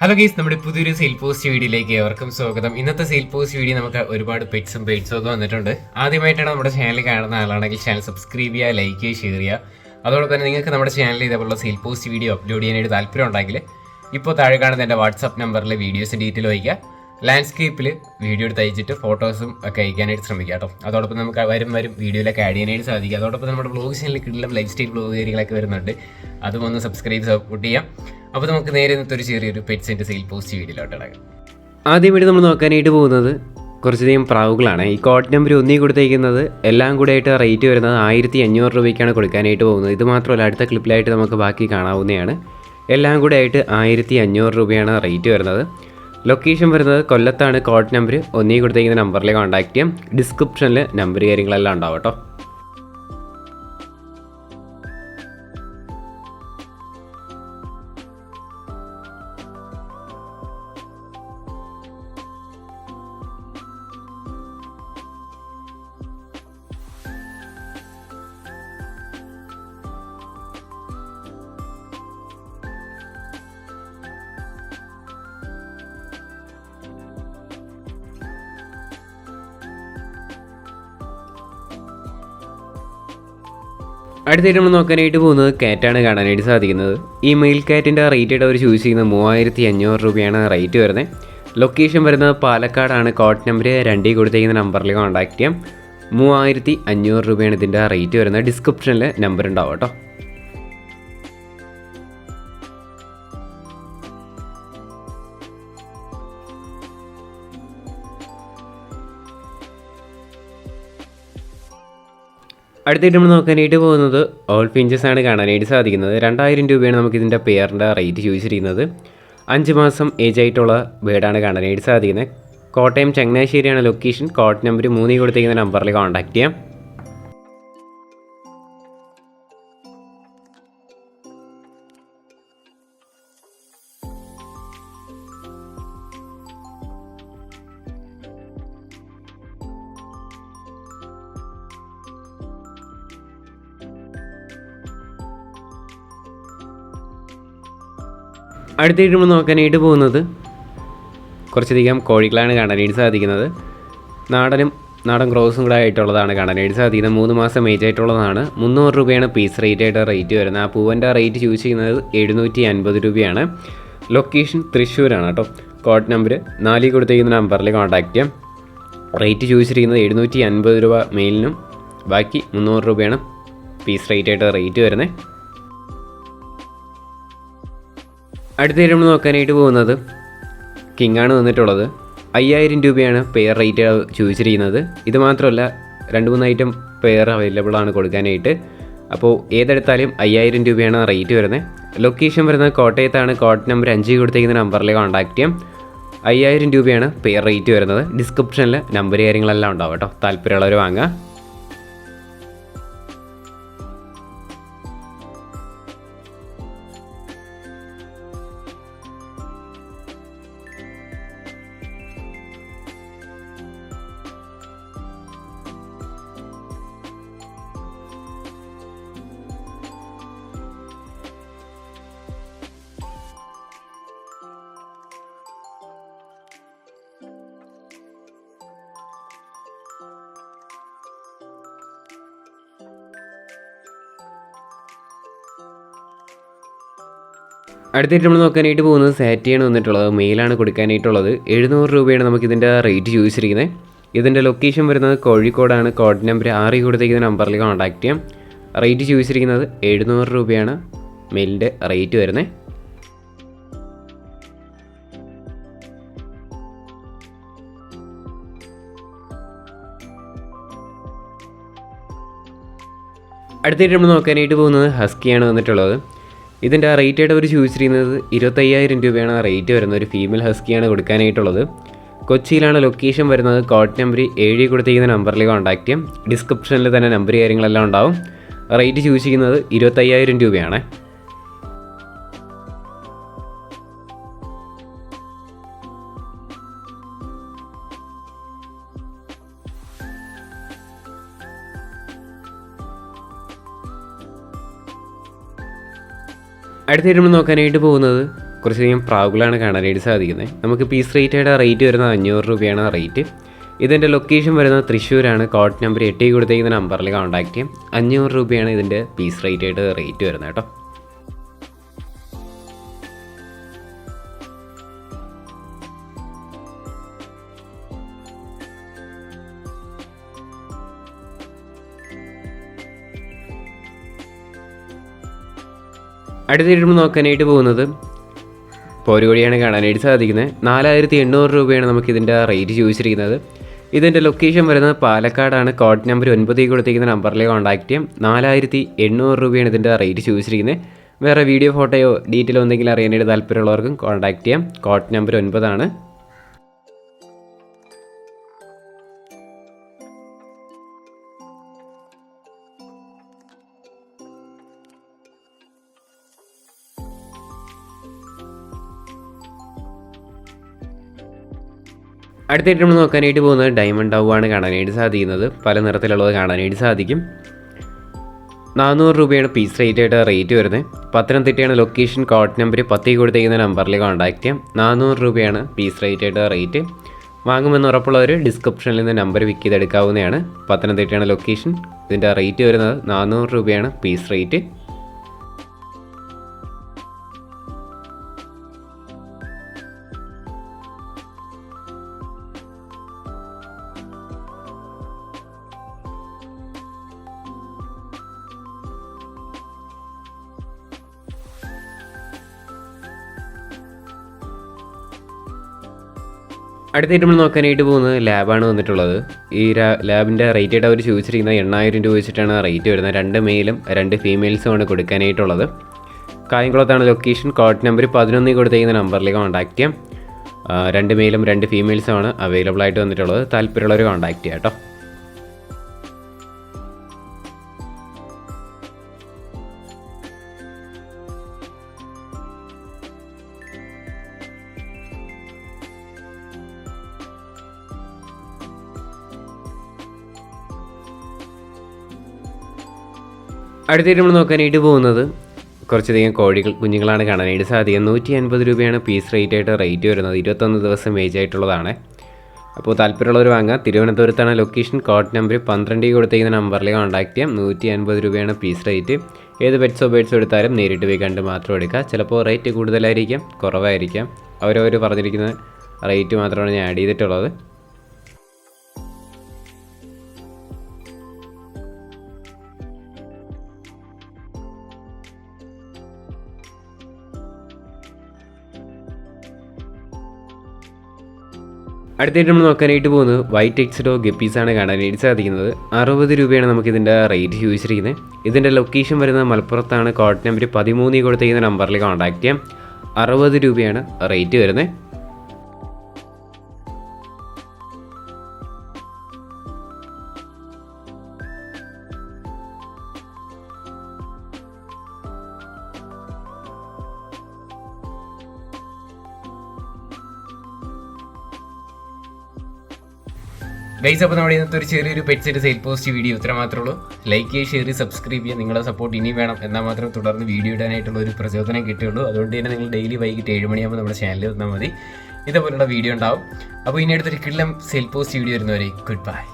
Hello guys, നമ്മുടെ പുതിയൊരു sale post വീഡിയോയിലേക്ക് ഏവർക്കും സ്വാഗതം. ഇന്നത്തെ സെയിൽ പോസ്റ്റ് വീഡിയോ നമുക്ക് ഒരുപാട് പെറ്റ്സും ഒക്കെ വന്നിട്ടുണ്ട്. ആദ്യമായിട്ടാണ് നമ്മുടെ ചാനൽ കാണുന്ന ആളാണെങ്കിൽ ചാനൽ സബ്സ്ക്രൈബ് ചെയ്യുക, ലൈക്ക് ചെയ്യുക, ഷെയർ ചെയ്യുക. അതോടൊപ്പം തന്നെ നിങ്ങൾക്ക് നമ്മുടെ ചാനലിൽ ഇതേപോലുള്ള സെയിൽ പോസ്റ്റ് വീഡിയോ അപ്ലോഡ് ചെയ്യാനായിട്ട് താല്പര്യം ഉണ്ടെങ്കിൽ ഇപ്പോൾ താഴെ കാണുന്ന എൻ്റെ വാട്സാപ്പ് നമ്പറിൽ വീഡിയോസ് ഡീറ്റെയിൽ വയ്ക്കുക. ലാൻഡ്സ്കേപ്പിൽ വീഡിയോ എടുത്ത് അയച്ചിട്ട് ഫോട്ടോസും ഒക്കെ അയക്കാനായിട്ട് ശ്രമിക്കുക കേട്ടോ. അതോടൊപ്പം നമുക്ക് വരും വീഡിയോയിലൊക്കെ ആഡ് ചെയ്യാനായിട്ട് സാധിക്കും. അതോടൊപ്പം നമ്മുടെ ബ്ലോഗ് ചാനലിൽ കിട്ടുന്ന ലൈഫ് സ്റ്റൈൽ ബ്ലോഗ് കാര്യങ്ങളൊക്കെ വരുന്നുണ്ട്. അതും ഒന്ന് സപ്പോർട്ട് ചെയ്യാം. അപ്പോൾ നമുക്ക് നേരെ ഇന്നത്തെ ഒരു ചെറിയൊരു പെറ്റ്സിൻ്റെ സെയിൽ പോസ്റ്റ് വീഡിയോയിലോട്ട് ഇടാം. ആദ്യമായിട്ട് നമ്മൾ നോക്കാനായിട്ട് പോകുന്നത് കുറച്ചധികം പ്രാവുകളാണ്. ഈ കോഡ് നമ്പർ ഒന്നി കൊടുത്തേക്കുന്നത് എല്ലാം കൂടെ ആയിട്ട് റേറ്റ് വരുന്നത് 1500 രൂപയ്ക്കാണ് കൊടുക്കാനായിട്ട് പോകുന്നത്. ഇത് മാത്രമല്ല, അടുത്ത ക്ലിപ്പിലായിട്ട് നമുക്ക് ബാക്കി കാണാവുന്നതാണ്. എല്ലാം കൂടെ ആയിട്ട് 1500 രൂപയാണ് റേറ്റ് വരുന്നത്. ലൊക്കേഷൻ വരുന്നത് കൊല്ലത്താണ്. കോഡ് നമ്പർ ഒന്നി കൊടുത്തേക്കുന്ന നമ്പറിൽ കോൺടാക്ട് ചെയ്യാം. ഡിസ്ക്രിപ്ഷനിൽ നമ്പർ കാര്യങ്ങളെല്ലാം ഉണ്ടാവും കേട്ടോ. അടുത്തായിട്ട് നമ്മൾ നോക്കാനായിട്ട് പോകുന്നത് കാറ്റാണ് കാണാനായിട്ട് സാധിക്കുന്നത്. ഈ മെയിൽ കാറ്റിൻ്റെ റേറ്റ് അവർ ചൂസ് ചെയ്യുന്നത് 3500 രൂപയാണ് റേറ്റ് വരുന്നത്. ലൊക്കേഷൻ വരുന്നത് പാലക്കാടാണ്. കോഡ് നമ്പർ 2 കൊടുത്തേക്കുന്ന നമ്പറിൽ കോൺടാക്ട് ചെയ്യാം. 3500 രൂപയാണ് ഇതിൻ്റെ റേറ്റ് വരുന്നത്. ഡിസ്ക്രിപ്ഷനിൽ നമ്പർ ഉണ്ടാവും കേട്ടോ. അടുത്തായിട്ട് നമ്മൾ നോക്കാനായിട്ട് പോകുന്നത് ഓൾ ഫിഞ്ചസ് ആണ് കാണാനായിട്ട് സാധിക്കുന്നത്. 2000 രൂപയാണ് നമുക്കിതിൻ്റെ പെയറിൻ്റെ റേറ്റ് ചോദിച്ചിരിക്കുന്നത്. 5 മാസം ഏജ് ആയിട്ടുള്ള ബേഡാണ് കാണാനായിട്ട് സാധിക്കുന്നത്. കോട്ടയം ചങ്ങനാശ്ശേരിയാണ് ലൊക്കേഷൻ. കോഡ് നമ്പർ 3 കൊടുത്തേക്കുന്ന നമ്പറിൽ കോൺടാക്ട് ചെയ്യാം. അടുത്തായിട്ട് നമ്മൾ നോക്കാനായിട്ട് പോകുന്നത് കുറച്ചധികം കോഴികളാണ് കാണാനായിട്ട് സാധിക്കുന്നത്. നാടൻ ക്രോസും കൂടെ ആയിട്ടുള്ളതാണ് കാണാനായിട്ട് സാധിക്കുന്നത്. 3 മാസം ഏജ് ആയിട്ടുള്ളതാണ്. 300 രൂപയാണ് പീസ് റേറ്റായിട്ട് റേറ്റ് വരുന്നത്. ആ പൂവൻ്റെ റേറ്റ് ചൂസ് ചെയ്യുന്നത് 750 രൂപയാണ്. ലൊക്കേഷൻ തൃശ്ശൂരാണ് കേട്ടോ. കോഡ് നമ്പർ 4 കൊടുത്തേക്കുന്ന നമ്പറിൽ കോൺടാക്ട് ചെയ്യാം. റേറ്റ് ചോദിച്ചിരിക്കുന്നത് 750 രൂപ മെയിലിനും ബാക്കി 300 രൂപയാണ് പീസ് റേറ്റായിട്ട് റേറ്റ് വരുന്നത്. അടുത്തായിട്ട് നമ്മൾ നോക്കാനായിട്ട് പോകുന്നത് കിങ്ങാണ് വന്നിട്ടുള്ളത്. 5000 രൂപയാണ് പെയർ റേറ്റ് ചോദിച്ചിരിക്കുന്നത്. ഇത് മാത്രമല്ല, 2-3 ഐറ്റം പെയർ അവൈലബിൾ ആണ് കൊടുക്കാനായിട്ട്. അപ്പോൾ ഏതെടുത്താലും 5000 രൂപയാണ് റേറ്റ് വരുന്നത്. ലൊക്കേഷൻ വരുന്നത് കോട്ടയത്താണ്. കോഡ് നമ്പർ 5 കൊടുത്തേക്കുന്ന നമ്പറിൽ കോൺടാക്ട് ചെയ്യാം. 5000 രൂപയാണ് പെയർ റേറ്റ് വരുന്നത്. ഡിസ്ക്രിപ്ഷനിൽ നമ്പർ കാര്യങ്ങളെല്ലാം ഉണ്ടാവും കേട്ടോ. താല്പര്യമുള്ളവർ വാങ്ങാം. അടുത്തായിട്ട് നമ്മൾ നോക്കാനായിട്ട് പോകുന്നത് സാറ്റിയാണ് വന്നിട്ടുള്ളത്. മെയിലാണ് കൊടുക്കാനായിട്ടുള്ളത്. 700 രൂപയാണ് നമുക്കിതിൻ്റെ റേറ്റ് ചോദിച്ചിരിക്കുന്നത്. ഇതിൻ്റെ ലൊക്കേഷൻ വരുന്നത് കോഴിക്കോടാണ്. കോഡ് നമ്പർ 6 കൊടുത്തേക്കുന്ന നമ്പറിൽ കോൺടാക്ട് ചെയ്യാം. റേറ്റ് ചോദിച്ചിരിക്കുന്നത് 700 രൂപയാണ് മെയിലിൻ്റെ റേറ്റ് വരുന്നത്. അടുത്തായിട്ട് നമ്മൾ നോക്കാനായിട്ട് പോകുന്നത് ഹസ്കിയാണ് വന്നിട്ടുള്ളത്. ഇതിൻ്റെ റേറ്റായിട്ട് അവർ ചോദിച്ചിരിക്കുന്നത് 25000 രൂപയാണ് റേറ്റ് വരുന്നത്. ഒരു ഫീമെയിൽ ഹസ്കിയാണ് കൊടുക്കാനായിട്ടുള്ളത്. കൊച്ചിയിലാണ് ലൊക്കേഷൻ വരുന്നത്. കോഡ് നമ്പർ 7 കൊടുത്തിരിക്കുന്ന നമ്പറിൽ കോൺടാക്ട് ചെയ്യാം. ഡിസ്ക്രിപ്ഷനിൽ തന്നെ നമ്പർ കാര്യങ്ങളെല്ലാം ഉണ്ടാവും. റേറ്റ് ചോദിച്ചിരിക്കുന്നത് 25000 രൂപയാണ്. അടുത്തായിട്ട് നമ്മൾ നോക്കാനായിട്ട് പോകുന്നത് കുറച്ചധികം പ്രാവുകളാണ് കാണാനായിട്ട് സാധിക്കുന്നത്. നമുക്ക് പീസ് റേറ്റയുടെ റേറ്റ് വരുന്നത് 500 രൂപയാണ് റേറ്റ്. ഇതിൻ്റെ ലൊക്കേഷൻ വരുന്നത് തൃശ്ശൂരാണ്. കോഡ് നമ്പർ 8 കൊടുത്തേക്കുന്ന നമ്പറിൽ കോൺടാക്ട് ചെയ്യാം. 500 രൂപയാണ് ഇതിൻ്റെ പീസ് റേറ്റായിട്ട് റേറ്റ് വരുന്നത് കേട്ടോ. അടുത്തിട്ട് നോക്കാനായിട്ട് പോകുന്നത് പോരുകോഴിയാണ് കാണാനായിട്ട് സാധിക്കുന്നത്. 4800 രൂപയാണ് നമുക്കിതിൻ്റെ റേറ്റ് ചോദിച്ചിരിക്കുന്നത്. ഇതിൻ്റെ ലൊക്കേഷൻ വരുന്നത് പാലക്കാടാണ്. കോഡ് നമ്പർ 9 കൊടുത്തിരിക്കുന്ന നമ്പറിൽ കോൺടാക്ട് ചെയ്യാം. 4800 രൂപയാണ് ഇതിൻ്റെ റേറ്റ് ചോദിച്ചിരിക്കുന്നത്. വേറെ വീഡിയോ ഫോട്ടോയോ ഡീറ്റെയിലോ എന്തെങ്കിലും അറിയാനായിട്ട് താല്പര്യമുള്ളവർക്കും കോൺടാക്ട് ചെയ്യാം. കോഡ് നമ്പർ 9 ആണ്. അടുത്തായിട്ട് നമ്മൾ നോക്കാനായിട്ട് പോകുന്നത് ഡയമണ്ട് ഡവ് ആണ് കാണാനായിട്ട് സാധിക്കുന്നത്. പല നിറത്തിലുള്ളത് കാണാനായിട്ട് സാധിക്കും. 400 രൂപയാണ് പീസ് റേറ്റായിട്ട് റേറ്റ് വരുന്നത്. പത്തനംതിട്ടയാണ് ലൊക്കേഷൻ. കോഡ് നമ്പർ 10 കൊടുത്തിരിക്കുന്ന നമ്പറിൽ കോൺടാക്ട് ചെയ്യാം. 400 രൂപയാണ് പീസ് റേറ്റായിട്ട് റേറ്റ്. വാങ്ങുമെന്ന് ഉറപ്പുള്ളവർ ഡിസ്ക്രിപ്ഷനിൽ നിന്ന് നമ്പർ പിക്ക് ചെയ്തെടുക്കാവുന്നതാണ്. പത്തനംതിട്ടയാണ് ലൊക്കേഷൻ. ഇതിൻ്റെ റേറ്റ് വരുന്നത് 400 രൂപയാണ് പീസ് റേറ്റ്. അടുത്തായിട്ട് നമ്മൾ നോക്കാനായിട്ട് പോകുന്നത് ലാബാണ് വന്നിട്ടുള്ളത്. ഈ ലാബിൻ്റെ റേറ്റായിട്ട് അവർ ചോദിച്ചിരിക്കുന്നത് 8000 രൂപ വെച്ചിട്ടാണ് റേറ്റ് വരുന്നത്. 2 മെയിലും 2 ഫീമെയിൽസുമാണ് കൊടുക്കാനായിട്ടുള്ളത്. കായംകുളത്താണ് ലൊക്കേഷൻ. കോഡ് നമ്പർ 11 കൊടുത്തിരിക്കുന്ന നമ്പറിൽ കോൺടാക്ട് ചെയ്യാം. 2 മെയിലും 2 ഫീമെയിൽസുമാണ് അവൈലബിൾ ആയിട്ട് വന്നിട്ടുള്ളത്. താല്പര്യമുള്ളവർ കോൺടാക്ട് ചെയ്യാം കേട്ടോ. അടുത്തായിട്ട് നമ്മൾ നോക്കാനായിട്ട് പോകുന്നത് കുറച്ചധികം കുഞ്ഞുങ്ങളാണ് കാണാനായിട്ട് സാധിക്കും. 150 രൂപയാണ് പീസ് റേറ്റായിട്ട് റേറ്റ് വരുന്നത്. 21 ദിവസം ഏജ് ആയിട്ടുള്ളതാണ്. അപ്പോൾ താല്പര്യമുള്ളവർ വാങ്ങാം. തിരുവനന്തപുരത്താണ് ലൊക്കേഷൻ. കോഡ് നമ്പർ 12 കൊടുത്തിരിക്കുന്ന നമ്പറിൽ കോൺടാക്ട് ചെയ്യാം. 150 രൂപയാണ് പീസ് റേറ്റ്. ഏത് പെറ്റ്സോ ബേഡ്സോ എടുത്താലും നേരിട്ട് പോയി കണ്ട് മാത്രം എടുക്കുക. ചിലപ്പോൾ റേറ്റ് കൂടുതലായിരിക്കാം, കുറവായിരിക്കാം. അവരവർ പറഞ്ഞിരിക്കുന്ന റേറ്റ് മാത്രമാണ് ഞാൻ ആഡ് ചെയ്തിട്ടുള്ളത്. അടുത്തായിട്ട് നമ്മൾ നോക്കാനായിട്ട് പോകുന്നത് വൈറ്റ് എക്സിഡോ ഗപ്പീസാണ് കാണാനായിട്ട് സാധിക്കുന്നത്. 60 രൂപയാണ് നമുക്കിതിൻ്റെ റേറ്റ് ചോദിച്ചിരിക്കുന്നത്. ഇതിൻ്റെ ലൊക്കേഷൻ വരുന്നത് മലപ്പുറത്താണ്. കോഡ് നമ്പർ 13 കൊടുത്തിരിക്കുന്ന നമ്പറിൽ കോൺടാക്ട് ചെയ്യാം. 60 രൂപയാണ് റേറ്റ് വരുന്നത്. ഗൈസ്, അപ്പോൾ നമ്മുടെ ഇന്നത്തെ ഒരു ചെറിയൊരു പെറ്റ്സിൻ്റെ സെയിൽ പോസ്റ്റ് വീഡിയോ ഇത്ര മാത്രമേ ഉള്ളൂ. ലൈക്ക് ചെയ്യുക, ഷെയർ ചെയ്യുക, സബ്സ്ക്രൈബ് ചെയ്യുക. നിങ്ങളുടെ സപ്പോർട്ട് ഇനിയും വേണം. എന്നാൽ മാത്രം തുടർന്ന് വീഡിയോ ഇടാനായിട്ടുള്ള ഒരു പ്രചോദനം കിട്ടുകയുള്ളൂ. അതുകൊണ്ട് തന്നെ നിങ്ങൾ ഡെയിലി വൈകിട്ട് 7 മണിയാകുമ്പോൾ നമ്മുടെ ചാനലിൽ വന്നാൽ മതി. ഇതേപോലുള്ള വീഡിയോ ഉണ്ടാവും. അപ്പോൾ ഇനി അടുത്തൊരു കിള്ളം സെയിൽ പോസ്റ്റ് വീഡിയോ വരുന്നവരെ ഗുഡ് ബൈ.